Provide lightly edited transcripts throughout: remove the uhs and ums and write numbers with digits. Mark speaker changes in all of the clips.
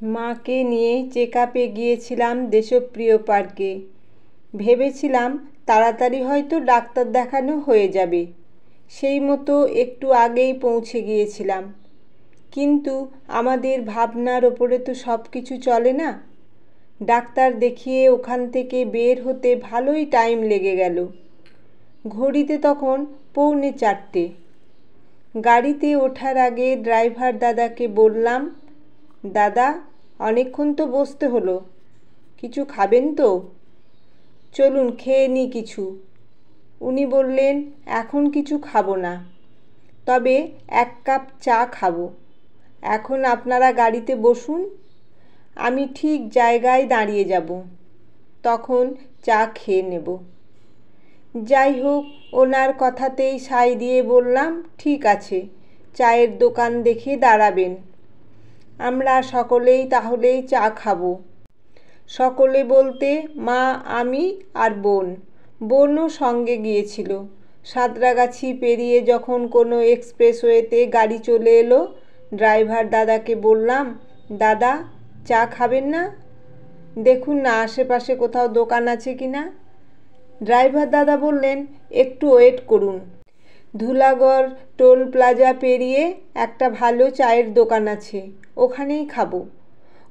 Speaker 1: মাকে নিয়ে চেকআপে গিয়েছিলাম দেশপ্রিয় পার্কে। ভেবেছিলাম তাড়াতাড়ি হয়তো ডাক্তার দেখানো হয়ে যাবে, সেই মতো একটু আগেই পৌঁছে গিয়েছিলাম। কিন্তু আমাদের ভাবনার ওপরে তো সব কিছু চলে না। ডাক্তার দেখিয়ে ওখান থেকে বের হতে ভালোই টাইম লেগে গেল। ঘড়িতে তখন 3:45। গাড়িতে ওঠার আগে ড্রাইভার দাদাকে বললাম, দাদা, অনেকক্ষণ তো বসতে হলো, কিছু খাবেন তো? চলুন খেয়ে নিই কিছু। উনি বললেন, এখন কিছু খাবো না, তবে 1 কাপ চা খাবো। এখন আপনারা গাড়িতে বসুন, আমি ঠিক জায়গায় দাঁড়িয়ে যাব, তখন চা খেয়ে নেব। যাই হোক, ওনার কথাতেই সায় দিয়ে বললাম, ঠিক আছে, চায়ের দোকান দেখে দাঁড়াবেন। আমরা সকলেই তাহলেই চা খাবো। সকলে বলতে মা, আমি আর বোনও সঙ্গে গিয়েছিল। সাঁতরাগাছি পেরিয়ে যখন কোনো এক্সপ্রেসওয়েতে গাড়ি চলে এলো, ড্রাইভার দাদাকে বললাম, দাদা, চা খাবেন না? দেখুন না আশেপাশে কোথাও দোকান আছে কি না। ড্রাইভার দাদা বললেন, একটু ওয়েট করুন। ধুলাগড় টোল প্লাজা পেরিয়ে একটা ভালো চায়ের দোকান আছে, ওখানেই খাবো।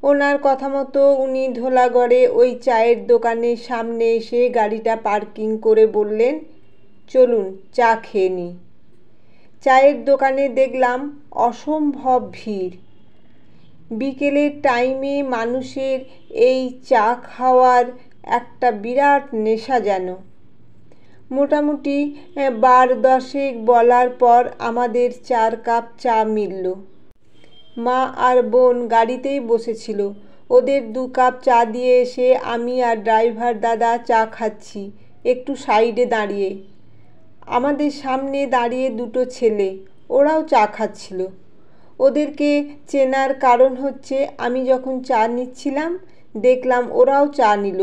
Speaker 1: ওনার কথা মতো উনি ধুলাগড়ে ওই চায়ের দোকানের সামনে এসে গাড়িটা পার্কিং করে বললেন, চলুন চা খেয়ে নিই। চায়ের দোকানে দেখলাম অসম্ভব ভিড়। বিকেলের টাইমে মানুষের এই চা খাওয়ার একটা বিরাট নেশা যেন। মোটামুটি 12-10 বলার পর আমাদের 4 কাপ চা মিলল। মা আর বোন গাড়িতেই বসেছিল। ওদের 2 কাপ চা দিয়ে এসে আমি আর ড্রাইভার দাদা চা খাচ্ছি একটু সাইডে দাঁড়িয়ে। আমাদের সামনে দাঁড়িয়ে 2টো ছেলে, ওরাও চা খাচ্ছিল। ওদেরকে চেনার কারণ হচ্ছে, আমি যখন চা নিচ্ছিলাম দেখলাম ওরাও চা নিল।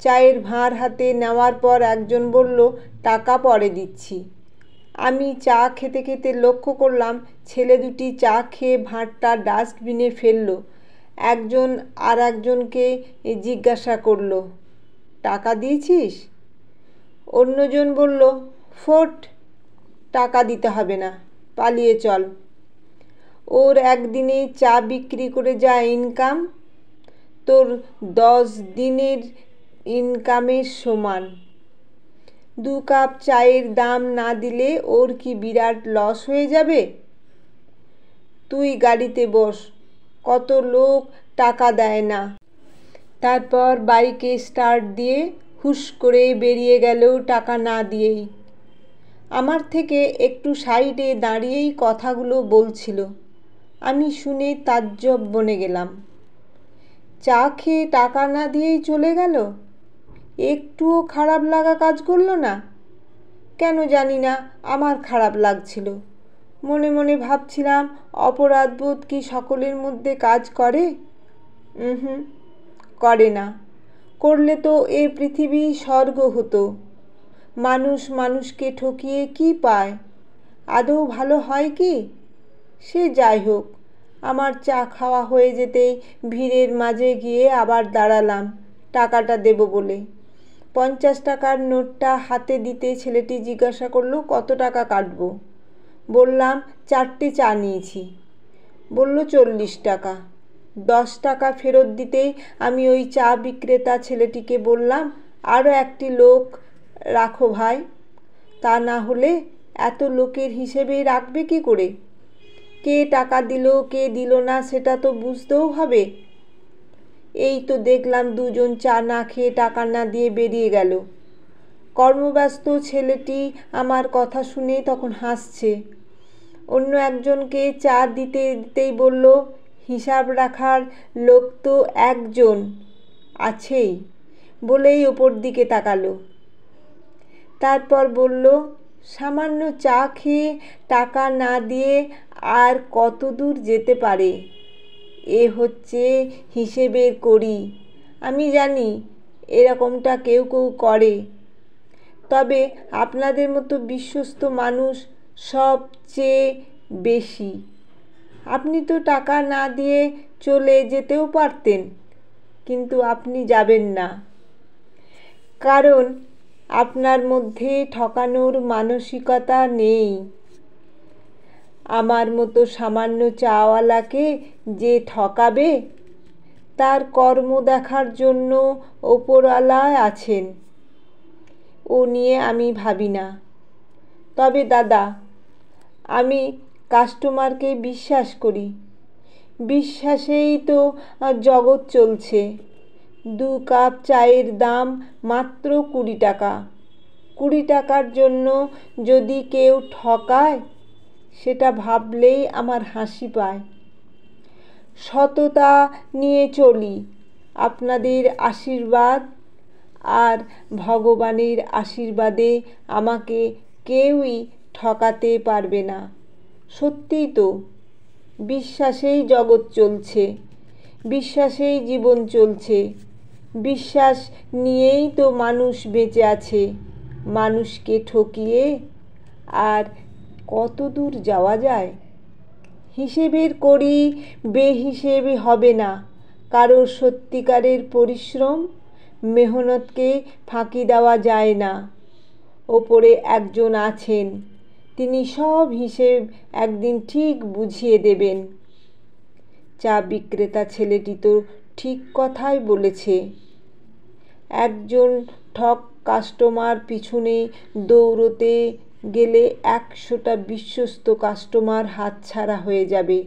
Speaker 1: চায়ের ভাঁড় হাতে নেওয়ার পর একজন বলল, টাকা পরে দিচ্ছি। আমি চা খেতে খেতে লক্ষ্য করলাম ছেলে দুটি চা খেয়ে ভাঁড়টা ডাস্টবিনে ফেলল। একজন আর একজনকে জিজ্ঞাসা করল, টাকা দিয়েছিস? অন্যজন বলল, ফোট, টাকা দিতে হবে না, পালিয়ে চল। ওর একদিনে চা বিক্রি করে যা ইনকাম, তোর 10 দিনের ইনকামের সমান। 2 কাপ চায়ের দাম না দিলে ওর কি বিরাট লস হয়ে যাবে? তুই গাড়িতে বস, কত লোক টাকা দেয় না। তারপর বাইকে স্টার্ট দিয়ে হুশ করে বেরিয়ে গেল টাকা না দিয়েই। আমার থেকে একটু সাইডে দাঁড়িয়েই কথাগুলো বলছিল। আমি শুনে তাজ্জব বনে গেলাম। চা খেয়ে টাকা না দিয়েই চলে গেল, একটুও খারাপ লাগা কাজ করলো না? কেন জানি না আমার খারাপ লাগছিল। মনে মনে ভাবছিলাম, অপরাধবোধ কি সকলের মধ্যে কাজ করে? করে না। করলে তো এই পৃথিবী স্বর্গ হতো। মানুষ মানুষকে ঠকিয়ে কি পায়? আদৌ ভালো হয় কি? সে যাই হোক, আমার চা খাওয়া হয়ে যেতেই ভিড়ের মাঝে গিয়ে আবার দাঁড়ালাম টাকাটা দেব বলে। 50 টাকার নোটটা হাতে দিতে ছেলেটি জিজ্ঞাসা করলো, কত টাকা কাটবো? বললাম, 4টে চা নিয়েছি। বলল 40 টাকা। 10 টাকা ফেরত দিতেই আমি ওই চা বিক্রেতা ছেলেটিকে বললাম, আরও একটি লোক রাখো ভাই, তা না হলে এত লোকের হিসেবে রাখবে কি করে? কে টাকা দিল কে দিল না সেটা তো বুঝতেও হবে। এই তো দেখলাম 2জন চা না খেয়ে টাকা না দিয়ে বেরিয়ে গেল। কর্মব্যস্ত ছেলেটি আমার কথা শুনে তখন হাসছে। অন্য একজনকে চা দিতে দিতেই বলল, হিসাব রাখার লোক তো একজন আছেই, বলেই ওপর দিকে তাকালো। তারপর বলল, সামান্য চা খেয়ে টাকা না দিয়ে আর কত দূর যেতে পারে? এ হচ্ছে হিসেবের কড়ি। আমি জানি এরকমটা কেউ কেউ করে, তবে আপনাদের মতো বিশ্বস্ত মানুষ সবচেয়ে বেশি। আপনি তো টাকা না দিয়ে চলে যেতেও পারতেন, কিন্তু আপনি যাবেন না, কারণ আপনার মধ্যে ঠকানোর মানসিকতা নেই। আমার মতো সামান্য চাওয়ালাকে যে ঠকাবে, তার কর্ম দেখার জন্য ওপরওয়ালা আছেন, ও নিয়ে আমি ভাবি না। তবে দাদা, আমি কাস্টমারকে বিশ্বাস করি, বিশ্বাসেই তো জগৎ চলছে। 2 কাপ চায়ের দাম মাত্র 20 টাকা। 20 টাকার জন্য যদি কেউ ঠকায়, সেটা ভাবলেই আমার হাসি পায়। সততা নিয়ে চলি, আপনাদের আশীর্বাদ আর ভগবানের আশীর্বাদে আমাকে কেউই ঠকাতে পারবে না। সত্যিই তো, বিশ্বাসেই জগৎ চলছে, বিশ্বাসেই জীবন চলছে, বিশ্বাস নিয়েই তো মানুষ বেঁচে আছে। মানুষকে ঠকিয়ে আর কত দূর যাওয়া যায়? হিসেবের করি বেহিসেব হবে না। কারোর সত্যিকারের পরিশ্রম মেহনতকে ফাঁকি দেওয়া যায় না। ওপরে একজন আছেন, তিনি সব হিসেব একদিন ঠিক বুঝিয়ে দেবেন। চা বিক্রেতা ছেলেটি তো ঠিক কথাই বলেছে। একজন ঠক কাস্টমার পিছনে দৌড়তে গেলে 100টা বিশ্বস্ত কাস্টমার হাতছাড়া হয়ে যাবে।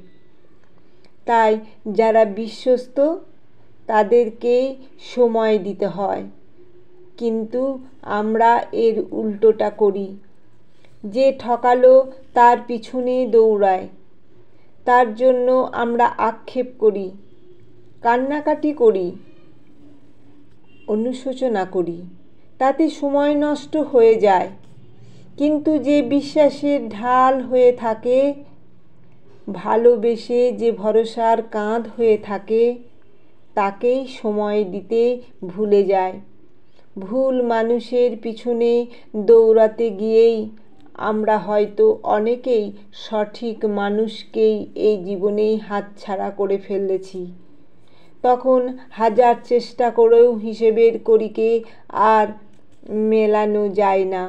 Speaker 1: তাই যারা বিশ্বস্ত তাদেরকেই সময় দিতে হয়, কিন্তু আমরা এর উল্টোটা করি। যে ঠকালো তার পিছনে দৌড়ায়, তার জন্য আমরা আক্ষেপ করি, কান্নাকাটি করি, অনুশোচনা করি, তাতে সময় নষ্ট হয়ে যায়। কিন্তু যে বিশ্বাসের ঢাল হয়ে থাকে, ভালোবেসে যে ভরসার কাঁধ হয়ে থাকে, তাকেই সময় দিতে ভুলে যায়। ভুল মানুষের পিছনে দৌড়াতে গিয়েই আমরা হয়তো অনেকেই সঠিক মানুষকেই এই জীবনেই হাতছাড়া করে ফেলেছি। তখন হাজার চেষ্টা করেও হিসেবের কড়িকে আর মেলানো যায় না।